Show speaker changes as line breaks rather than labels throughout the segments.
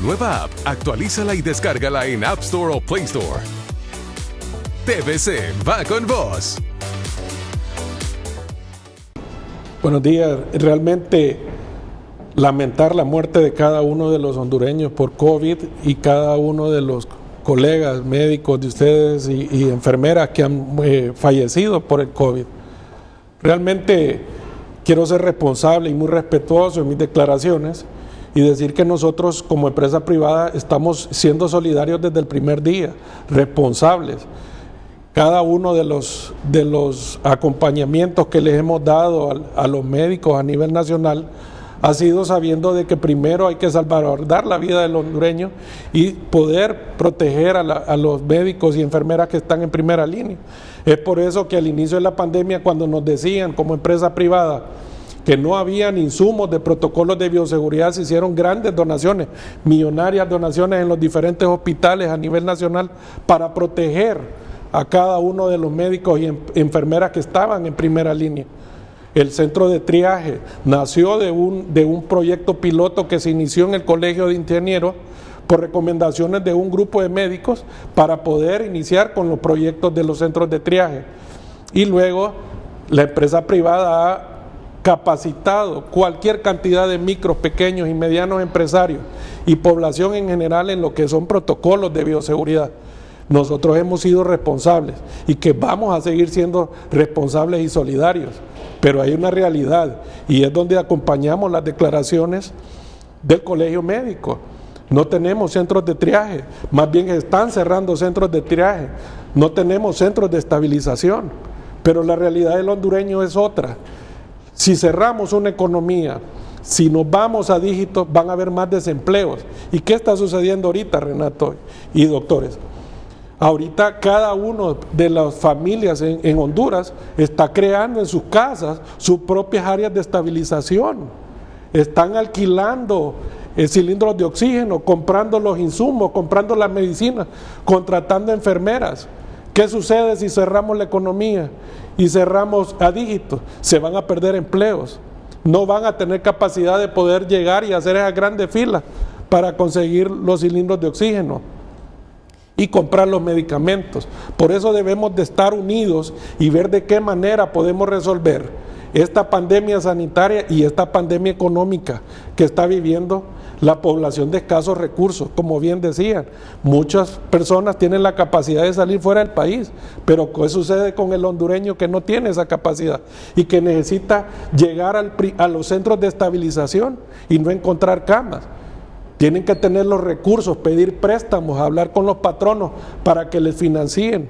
nueva app, actualízala y descárgala en App Store o Play Store. TVC va con vos.
Buenos días. Realmente lamentar la muerte de cada uno de los hondureños por COVID y cada uno de los colegas médicos de ustedes y enfermeras que han fallecido por el COVID. Realmente quiero ser responsable y muy respetuoso en mis declaraciones y decir que nosotros como empresa privada estamos siendo solidarios desde el primer día, responsables. Cada uno de los acompañamientos que les hemos dado a los médicos a nivel nacional ha sido sabiendo de que primero hay que salvaguardar la vida del hondureño y poder proteger a los médicos y enfermeras que están en primera línea. Es por eso que al inicio de la pandemia, cuando nos decían como empresa privada que no habían insumos de protocolos de bioseguridad, se hicieron grandes donaciones, millonarias donaciones en los diferentes hospitales a nivel nacional para proteger a cada uno de los médicos y enfermeras que estaban en primera línea. El centro de triaje nació de un proyecto piloto que se inició en el Colegio de Ingenieros por recomendaciones de un grupo de médicos para poder iniciar con los proyectos de los centros de triaje. Y luego la empresa privada ha capacitado cualquier cantidad de micros, pequeños y medianos empresarios y población en general en lo que son protocolos de bioseguridad. Nosotros hemos sido responsables y que vamos a seguir siendo responsables y solidarios, pero hay una realidad y es donde acompañamos las declaraciones del colegio médico. No tenemos centros de triaje, más bien están cerrando centros de triaje, no tenemos centros de estabilización, pero la realidad del hondureño es otra. Si cerramos una economía, si nos vamos a dígitos, van a haber más desempleos. ¿Y qué está sucediendo ahorita, Renato y doctores? Ahorita cada uno de las familias en Honduras está creando en sus casas sus propias áreas de estabilización. Están alquilando cilindros de oxígeno, comprando los insumos, comprando las medicinas, contratando enfermeras. ¿Qué sucede si cerramos la economía y cerramos a dígitos? Se van a perder empleos. No van a tener capacidad de poder llegar y hacer esas grandes filas para conseguir los cilindros de oxígeno y comprar los medicamentos. Por eso debemos de estar unidos y ver de qué manera podemos resolver esta pandemia sanitaria y esta pandemia económica que está viviendo la población de escasos recursos. Como bien decían, muchas personas tienen la capacidad de salir fuera del país, pero ¿qué sucede con el hondureño que no tiene esa capacidad y que necesita llegar a los centros de estabilización y no encontrar camas? Tienen que tener los recursos, pedir préstamos, hablar con los patronos para que les financien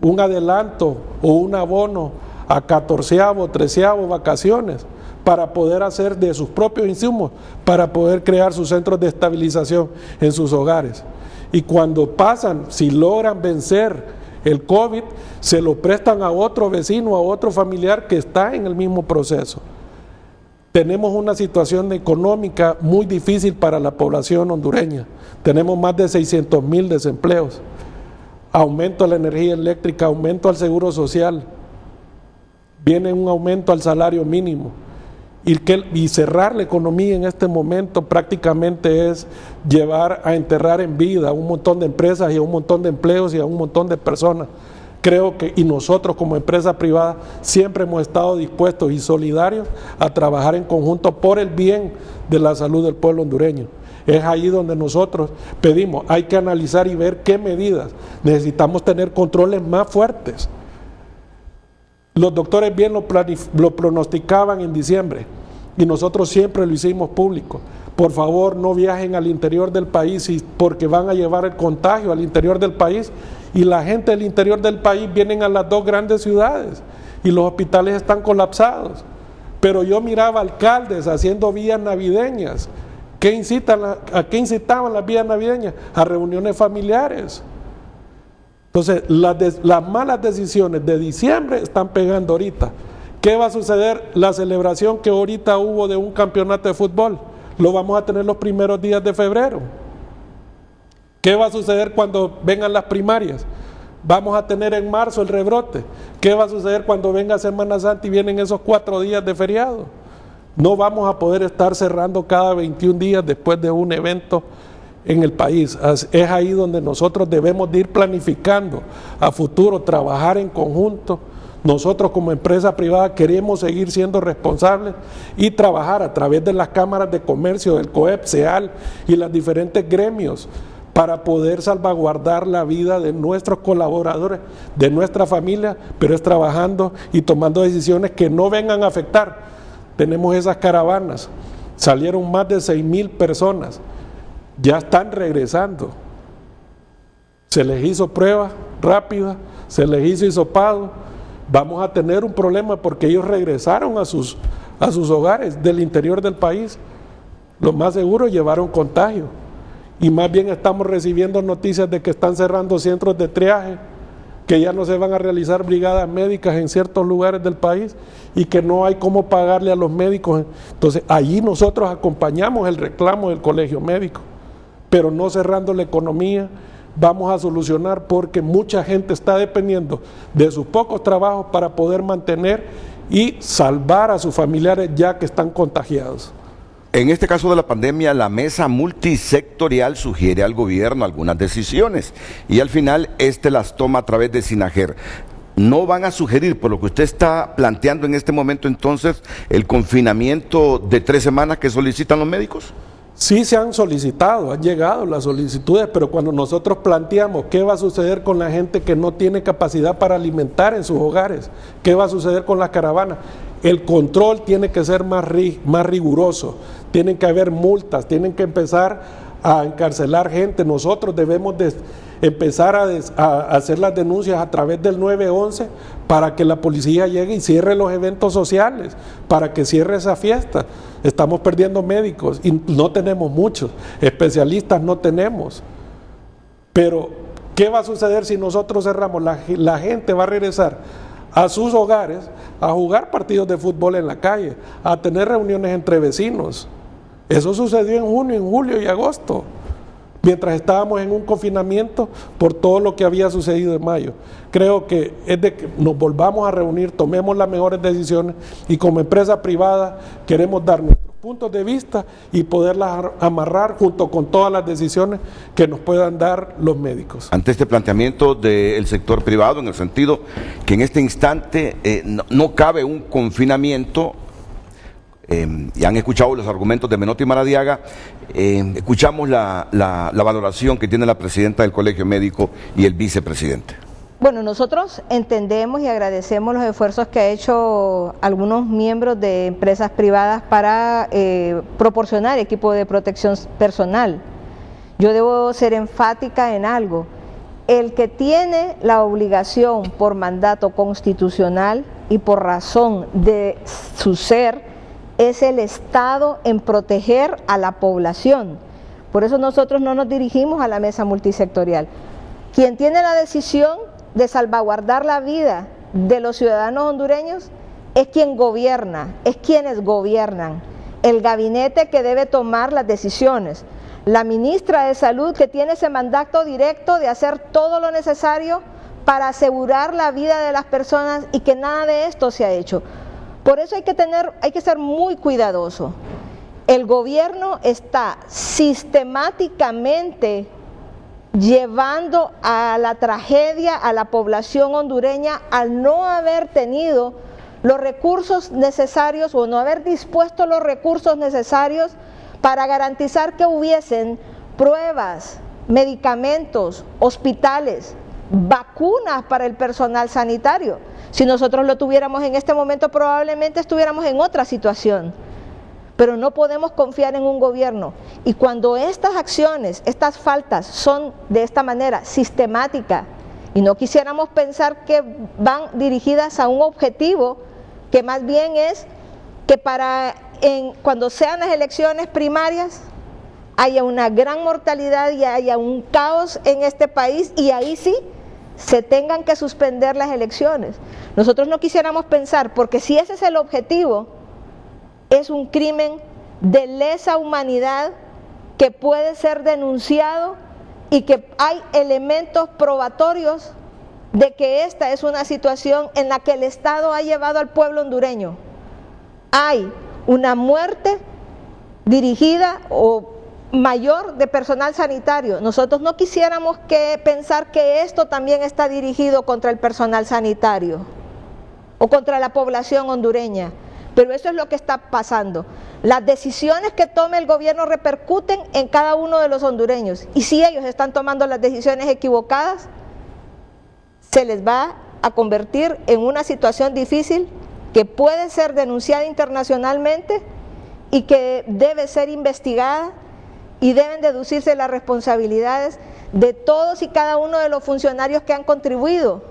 un adelanto o un abono a 14avo, 13avo vacaciones para poder hacer de sus propios insumos, para poder crear sus centros de estabilización en sus hogares. Y cuando pasan, si logran vencer el COVID, se lo prestan a otro vecino, a otro familiar que está en el mismo proceso. Tenemos una situación económica muy difícil para la población hondureña. Tenemos más de 600,000 desempleos. Aumento a la energía eléctrica, aumento al seguro social. Viene un aumento al salario mínimo. Y cerrar la economía en este momento prácticamente es llevar a enterrar en vida a un montón de empresas y a un montón de empleos y a un montón de personas. Creo que, y nosotros como empresa privada siempre hemos estado dispuestos y solidarios a trabajar en conjunto por el bien de la salud del pueblo hondureño. Es ahí donde nosotros pedimos, hay que analizar y ver qué medidas. Necesitamos tener controles más fuertes. Los doctores bien lo pronosticaban en diciembre y nosotros siempre lo hicimos público. Por favor, no viajen al interior del país porque van a llevar el contagio al interior del país, y la gente del interior del país vienen a las dos grandes ciudades y los hospitales están colapsados. Pero yo miraba alcaldes haciendo vías navideñas. ¿A qué incitaban las vías navideñas? A reuniones familiares. Entonces, las malas decisiones de diciembre están pegando ahorita. ¿Qué va a suceder? La celebración que ahorita hubo de un campeonato de fútbol, lo vamos a tener los primeros días de febrero. ¿Qué va a suceder cuando vengan las primarias? Vamos a tener en marzo el rebrote. ¿Qué va a suceder cuando venga Semana Santa y vienen esos 4 días de feriado? No vamos a poder estar cerrando cada 21 días después de un evento en el país. Es ahí donde nosotros debemos de ir planificando a futuro, trabajar en conjunto. Nosotros como empresa privada queremos seguir siendo responsables y trabajar a través de las cámaras de comercio, del COEP, CEAL y los diferentes gremios para poder salvaguardar la vida de nuestros colaboradores, de nuestra familia, pero es trabajando y tomando decisiones que no vengan a afectar. Tenemos esas caravanas, salieron más de 6,000 personas, ya están regresando. Se les hizo prueba rápida, se les hizo hisopado. Vamos a tener un problema porque ellos regresaron a sus hogares del interior del país. Lo más seguro llevaron contagio. Y más bien estamos recibiendo noticias de que están cerrando centros de triaje, que ya no se van a realizar brigadas médicas en ciertos lugares del país y que no hay cómo pagarle a los médicos. Entonces, allí nosotros acompañamos el reclamo del colegio médico, pero no cerrando la economía. Vamos a solucionar porque mucha gente está dependiendo de sus pocos trabajos para poder mantener y salvar a sus familiares ya que están contagiados.
En este caso de la pandemia, la mesa multisectorial sugiere al gobierno algunas decisiones y al final las toma a través de SINAGER. ¿No van a sugerir, por lo que usted está planteando en este momento entonces, el confinamiento de 3 semanas que solicitan los médicos?
Sí se han solicitado, han llegado las solicitudes, pero cuando nosotros planteamos qué va a suceder con la gente que no tiene capacidad para alimentar en sus hogares, qué va a suceder con las caravanas, el control tiene que ser más riguroso, tienen que haber multas, tienen que empezar a encarcelar gente. Nosotros debemos de empezar a hacer las denuncias a través del 911 para que la policía llegue y cierre los eventos sociales, para que cierre esa fiesta. Estamos perdiendo médicos y no tenemos muchos, especialistas no tenemos. Pero, ¿qué va a suceder si nosotros cerramos? La gente va a regresar a sus hogares a jugar partidos de fútbol en la calle, a tener reuniones entre vecinos. Eso sucedió en junio, en julio y agosto, mientras estábamos en un confinamiento por todo lo que había sucedido en mayo. Creo que es de que nos volvamos a reunir, tomemos las mejores decisiones y como empresa privada queremos dar nuestros puntos de vista y poderlas amarrar junto con todas las decisiones que nos puedan dar los médicos.
Ante este planteamiento del sector privado, en el sentido que en este instante no cabe un confinamiento, y han escuchado los argumentos de Menotti Maradiaga, escuchamos la valoración que tiene la presidenta del Colegio Médico y el vicepresidente.
Bueno, nosotros entendemos y agradecemos los esfuerzos que ha hecho algunos miembros de empresas privadas para proporcionar equipo de protección personal. Yo debo ser enfática en algo. El que tiene la obligación por mandato constitucional y por razón de su ser es el Estado en proteger a la población. Por eso nosotros no nos dirigimos a la mesa multisectorial. Quien tiene la decisión de salvaguardar la vida de los ciudadanos hondureños es quien gobierna, es quienes gobiernan, el gabinete que debe tomar las decisiones, la ministra de Salud que tiene ese mandato directo de hacer todo lo necesario para asegurar la vida de las personas y que nada de esto se ha hecho. Por eso hay que ser muy cuidadoso. El gobierno está sistemáticamente llevando a la tragedia a la población hondureña al no haber tenido los recursos necesarios o no haber dispuesto los recursos necesarios para garantizar que hubiesen pruebas, medicamentos, hospitales, vacunas para el personal sanitario. Si nosotros lo tuviéramos en este momento, probablemente estuviéramos en otra situación. Pero no podemos confiar en un gobierno. Y cuando estas acciones, estas faltas son de esta manera sistemática, y no quisiéramos pensar que van dirigidas a un objetivo, que más bien es que cuando sean las elecciones primarias, haya una gran mortalidad y haya un caos en este país, y ahí sí se tengan que suspender las elecciones. Nosotros no quisiéramos pensar, porque si ese es el objetivo, es un crimen de lesa humanidad que puede ser denunciado y que hay elementos probatorios de que esta es una situación en la que el Estado ha llevado al pueblo hondureño. Hay una muerte dirigida o mayor de personal sanitario. Nosotros no quisiéramos pensar que esto también está dirigido contra el personal sanitario o contra la población hondureña, pero eso es lo que está pasando. Las decisiones que tome el gobierno repercuten en cada uno de los hondureños, y si ellos están tomando las decisiones equivocadas, se les va a convertir en una situación difícil que puede ser denunciada internacionalmente y que debe ser investigada, y deben deducirse las responsabilidades de todos y cada uno de los funcionarios que han contribuido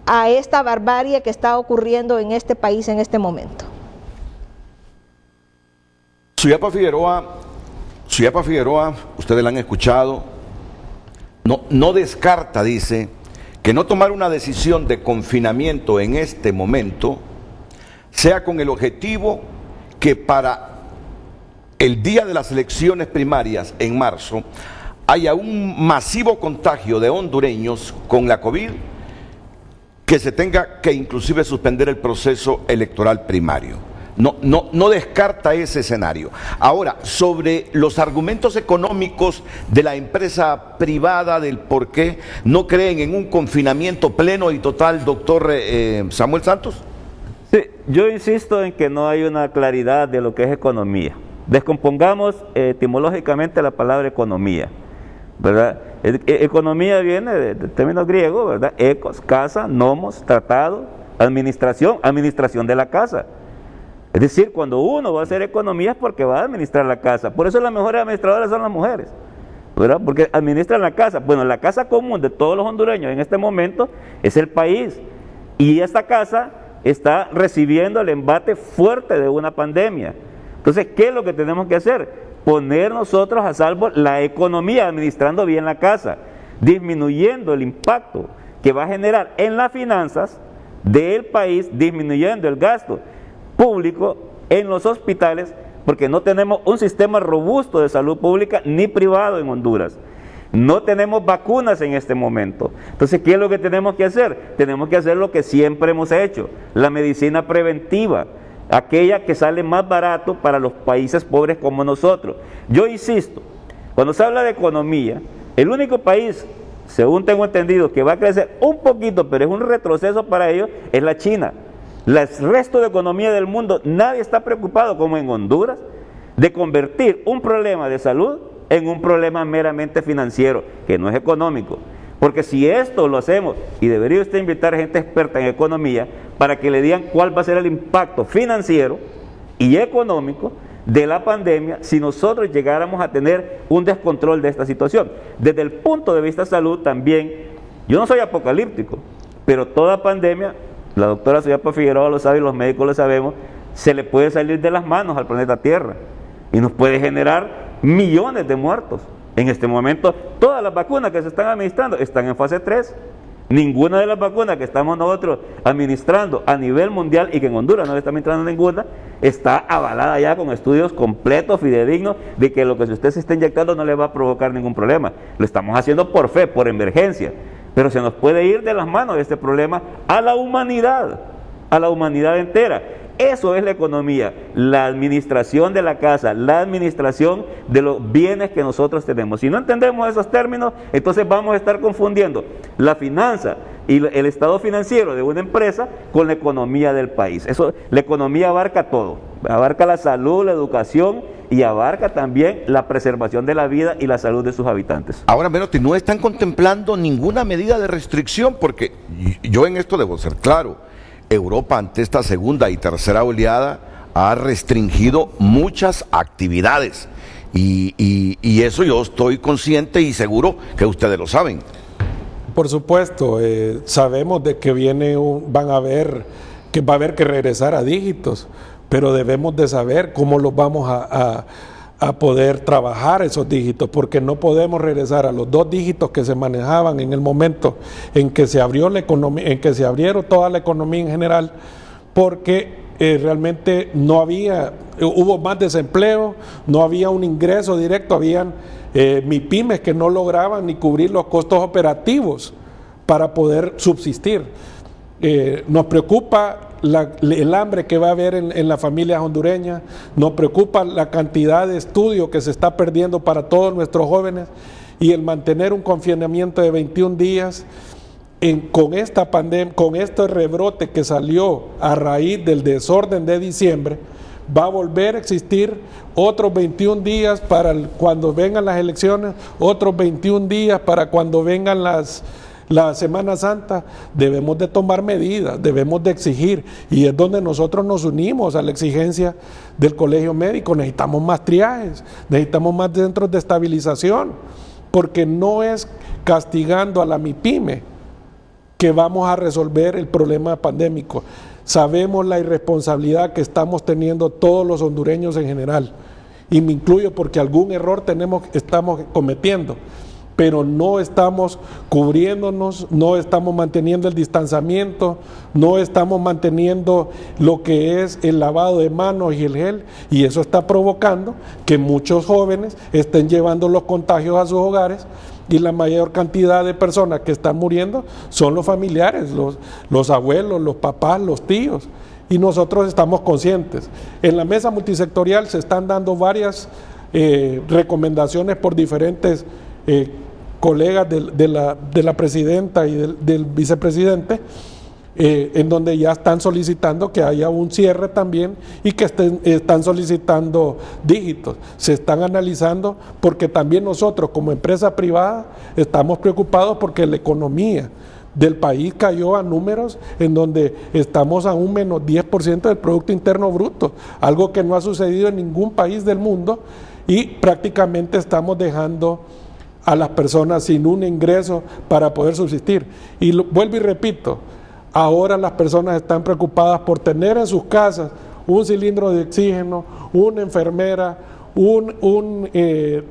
a esta barbarie que está ocurriendo en este país en este momento.
Suyapa Figueroa, ustedes la han escuchado, no descarta, dice, que no tomar una decisión de confinamiento en este momento sea con el objetivo que para el día de las elecciones primarias en marzo haya un masivo contagio de hondureños con la COVID, que se tenga que inclusive suspender el proceso electoral primario. No descarta ese escenario. Ahora, sobre los argumentos económicos de la empresa privada, del por qué no creen en un confinamiento pleno y total, doctor Samuel Santos.
Sí, yo insisto en que no hay una claridad de lo que es economía. Descompongamos etimológicamente la palabra economía, ¿verdad? Economía viene de términos griegos, ¿verdad? Ecos, casa, nomos, tratado, administración de la casa. Es decir, cuando uno va a hacer economía es porque va a administrar la casa. Por eso las mejores administradoras son las mujeres, ¿verdad? Porque administran la casa. Bueno, la casa común de todos los hondureños en este momento es el país. Y esta casa está recibiendo el embate fuerte de una pandemia. Entonces, ¿qué es lo que tenemos que hacer? Poner nosotros a salvo la economía, administrando bien la casa, disminuyendo el impacto que va a generar en las finanzas del país, disminuyendo el gasto público en los hospitales, porque no tenemos un sistema robusto de salud pública ni privado en Honduras. No tenemos vacunas en este momento. Entonces, ¿qué es lo que tenemos que hacer? Tenemos que hacer lo que siempre hemos hecho, la medicina preventiva, aquella que sale más barato para los países pobres como nosotros. Yo insisto, cuando se habla de economía, el único país, según tengo entendido, que va a crecer un poquito, pero es un retroceso para ellos, es la China. El resto de economía del mundo, nadie está preocupado, como en Honduras, de convertir un problema de salud en un problema meramente financiero, que no es económico. Porque si esto lo hacemos, y debería usted invitar gente experta en economía para que le digan cuál va a ser el impacto financiero y económico de la pandemia si nosotros llegáramos a tener un descontrol de esta situación. Desde el punto de vista de salud también, yo no soy apocalíptico, pero toda pandemia, la doctora Suyapa Figueroa lo sabe y los médicos lo sabemos, se le puede salir de las manos al planeta Tierra y nos puede generar millones de muertos. En este momento, todas las vacunas que se están administrando están en fase 3. Ninguna de las vacunas que estamos nosotros administrando a nivel mundial, y que en Honduras no le está administrando ninguna, está avalada ya con estudios completos, fidedignos, de que lo que usted se está inyectando no le va a provocar ningún problema. Lo estamos haciendo por fe, por emergencia, pero se nos puede ir de las manos este problema a la humanidad entera. Eso es la economía, la administración de la casa, la administración de los bienes que nosotros tenemos. Si no entendemos esos términos, entonces vamos a estar confundiendo la finanza y el estado financiero de una empresa con la economía del país. La economía abarca todo, abarca la salud, la educación y abarca también la preservación de la vida y la salud de sus habitantes.
Ahora, Menotti, no están contemplando ninguna medida de restricción, porque yo en esto debo ser claro. Europa, ante esta segunda y tercera oleada, ha restringido muchas actividades y eso yo estoy consciente y seguro que ustedes lo saben.
Por supuesto, sabemos de que va a haber que regresar a dígitos, pero debemos de saber cómo los vamos a poder trabajar esos dígitos, porque no podemos regresar a los 2 dígitos que se manejaban en el momento en que se abrió la economía, en que se abrieron toda la economía en general, porque realmente hubo más desempleo, no había un ingreso directo, habían MIPYMES que no lograban ni cubrir los costos operativos para poder subsistir. Nos preocupa el hambre que va a haber en las familias hondureñas, nos preocupa la cantidad de estudio que se está perdiendo para todos nuestros jóvenes y el mantener un confinamiento de 21 días con esta pandemia, con este rebrote que salió a raíz del desorden de diciembre. Va a volver a existir otros 21 días para cuando vengan las elecciones, otros 21 días para cuando vengan la Semana Santa. Debemos de tomar medidas, debemos de exigir, y es donde nosotros nos unimos a la exigencia del Colegio Médico. Necesitamos más triajes, necesitamos más centros de estabilización, porque no es castigando a la MIPYME que vamos a resolver el problema pandémico. Sabemos la irresponsabilidad que estamos teniendo todos los hondureños en general, y me incluyo porque algún error estamos cometiendo, pero no estamos cubriéndonos, no estamos manteniendo el distanciamiento, no estamos manteniendo lo que es el lavado de manos y el gel, y eso está provocando que muchos jóvenes estén llevando los contagios a sus hogares, y la mayor cantidad de personas que están muriendo son los familiares, los abuelos, los papás, los tíos, y nosotros estamos conscientes. En la mesa multisectorial se están dando varias recomendaciones por diferentes colegas de la presidenta y del vicepresidente, en donde ya están solicitando que haya un cierre también, y que están solicitando dígitos. Se están analizando porque también nosotros como empresa privada estamos preocupados porque la economía del país cayó a números en donde estamos a un menos 10% del Producto Interno Bruto, algo que no ha sucedido en ningún país del mundo, y prácticamente estamos dejando a las personas sin un ingreso para poder subsistir. Y vuelvo y repito, ahora las personas están preocupadas por tener en sus casas un cilindro de oxígeno, una enfermera,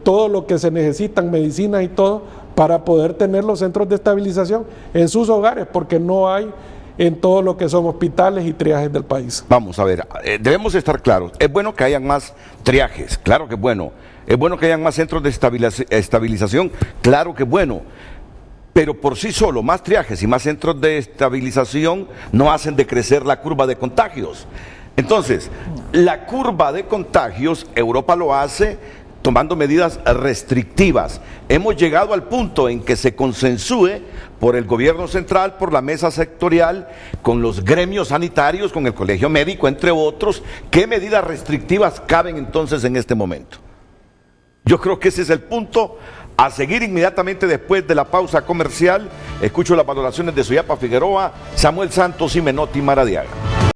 todo lo que se necesitan, medicinas y todo, para poder tener los centros de estabilización en sus hogares, porque no hay en todo lo que son hospitales y triajes del país.
Vamos a ver, debemos estar claros. Es bueno que hayan más triajes, claro que es bueno. Es bueno que hayan más centros de estabilización, claro que es bueno. Pero por sí solo, más triajes y más centros de estabilización no hacen decrecer la curva de contagios. Entonces, la curva de contagios, Europa lo hace tomando medidas restrictivas. Hemos llegado al punto en que se consensúe por el gobierno central, por la mesa sectorial, con los gremios sanitarios, con el Colegio Médico, entre otros, qué medidas restrictivas caben entonces en este momento. Yo creo que ese es el punto a seguir inmediatamente después de la pausa comercial. Escucho las valoraciones de Soyapa Figueroa, Samuel Santos y Menotti Maradiaga.